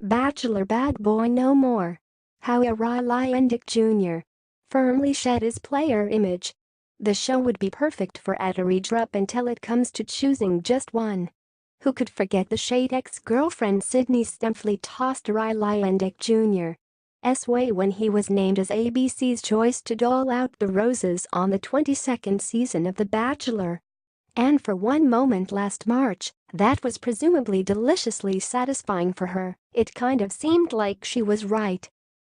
Bachelor bad boy no more. How Arie Luyendyk Jr. firmly shed his player image. The show would be perfect for Arie Luyendyk until it comes to choosing just one. Who could forget the shade ex-girlfriend Sydney Stempfley tossed Arie Luyendyk Jr.'s way when he was named as ABC's choice to dole out the roses on the 22nd season of The Bachelor. And for one moment last March, that was presumably deliciously satisfying for her. It kind of seemed like she was right.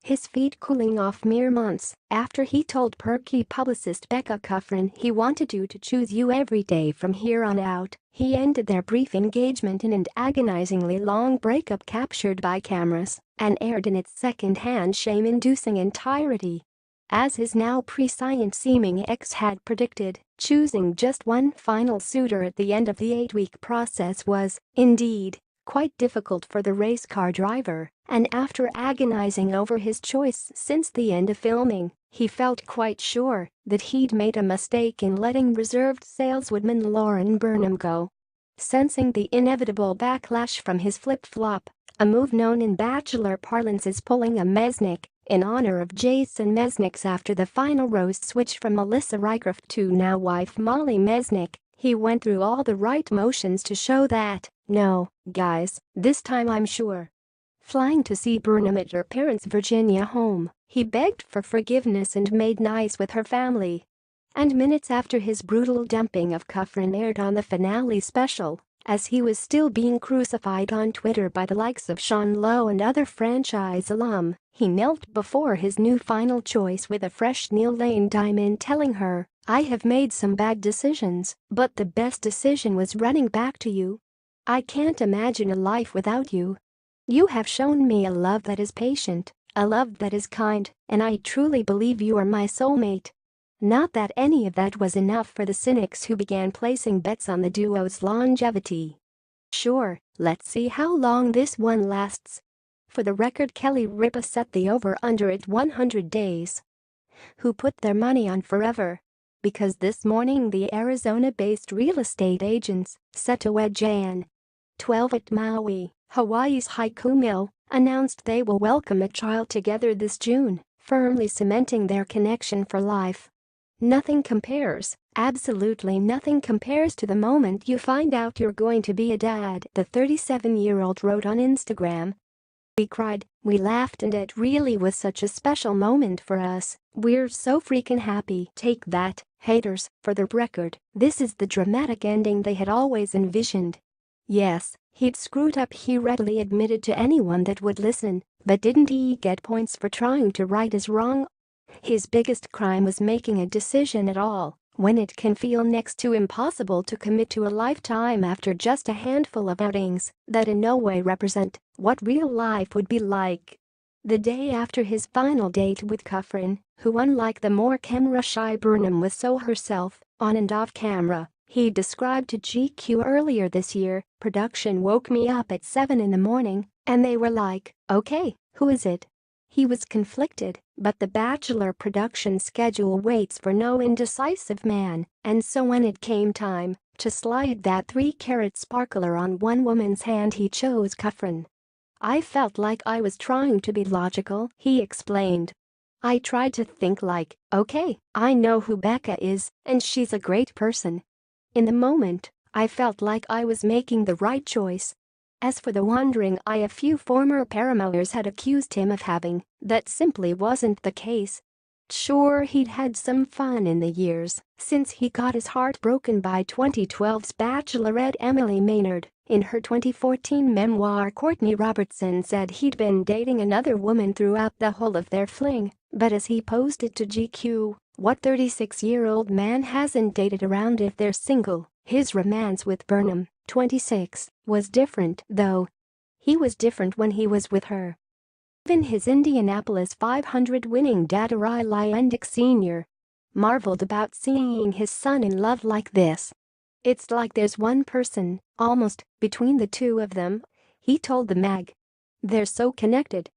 His feet cooling off mere months after he told perky publicist Becca Kufrin he wanted to choose you every day from here on out. He ended their brief engagement in an agonizingly long breakup captured by cameras and aired in its second-hand shame-inducing entirety. As his now prescient-seeming ex had predicted, choosing just one final suitor at the end of the 8-week process was, indeed, quite difficult for the race car driver, and after agonizing over his choice since the end of filming, he felt quite sure that he'd made a mistake in letting reserved saleswoman Lauren Burnham go. Sensing the inevitable backlash from his flip-flop, a move known in Bachelor parlance as pulling a Mesnick, in honor of Jason Mesnick's after the final rose switch from Melissa Rycroft to now wife Molly Mesnick, he went through all the right motions to show that, no, guys, this time I'm sure. Flying to see Burnham at her parents' Virginia home, he begged for forgiveness and made nice with her family. And minutes after his brutal dumping of Kufrin aired on the finale special, as he was still being crucified on Twitter by the likes of Sean Lowe and other franchise alum, he knelt before his new final choice with a fresh Neil Lane diamond telling her, "I have made some bad decisions, but the best decision was running back to you. I can't imagine a life without you. You have shown me a love that is patient, a love that is kind, and I truly believe you are my soulmate." Not that any of that was enough for the cynics who began placing bets on the duo's longevity. Sure, let's see how long this one lasts. For the record, Kelly Ripa set the over-under at 100 days. Who put their money on forever? Because this morning the Arizona-based real estate agents set to wed Jan. 12 at Maui, Hawaii's Haiku Mill, announced they will welcome a child together this June, firmly cementing their connection for life. Nothing compares, absolutely nothing compares to the moment you find out you're going to be a dad, the 37-year-old wrote on Instagram. "We cried, we laughed, and it really was such a special moment for us. We're so freaking happy." Take that, haters. For the record, this is the dramatic ending they had always envisioned. Yes, he'd screwed up, he readily admitted to anyone that would listen, but didn't he get points for trying to right his wrong? His biggest crime was making a decision at all, when it can feel next to impossible to commit to a lifetime after just a handful of outings that in no way represent what real life would be like. The day after his final date with Kufrin, who unlike the more camera-shy Burnham was so herself, on and off camera, he described to GQ earlier this year, "Production woke me up at 7 in the morning, and they were like, okay, who is it?" He was conflicted, but the Bachelor production schedule waits for no indecisive man, and so when it came time to slide that 3-carat sparkler on one woman's hand, he chose Kufrin. "I felt like I was trying to be logical," he explained. "I tried to think like, okay, I know who Becca is, and she's a great person. In the moment, I felt like I was making the right choice." As for the wandering eye a few former Paramounters had accused him of having, that simply wasn't the case. Sure, he'd had some fun in the years since he got his heart broken by 2012's Bachelorette Emily Maynard. In her 2014 memoir, Courtney Robertson said he'd been dating another woman throughout the whole of their fling, but as he posted to GQ, what 36-year-old man hasn't dated around if they're single? His romance with Burnham, 26, was different, though. He was different when he was with her. Even his Indianapolis 500 winning dad Arie Luyendyk Sr. marveled about seeing his son in love like this. "It's like there's one person, almost, between the two of them," he told the mag. "They're so connected,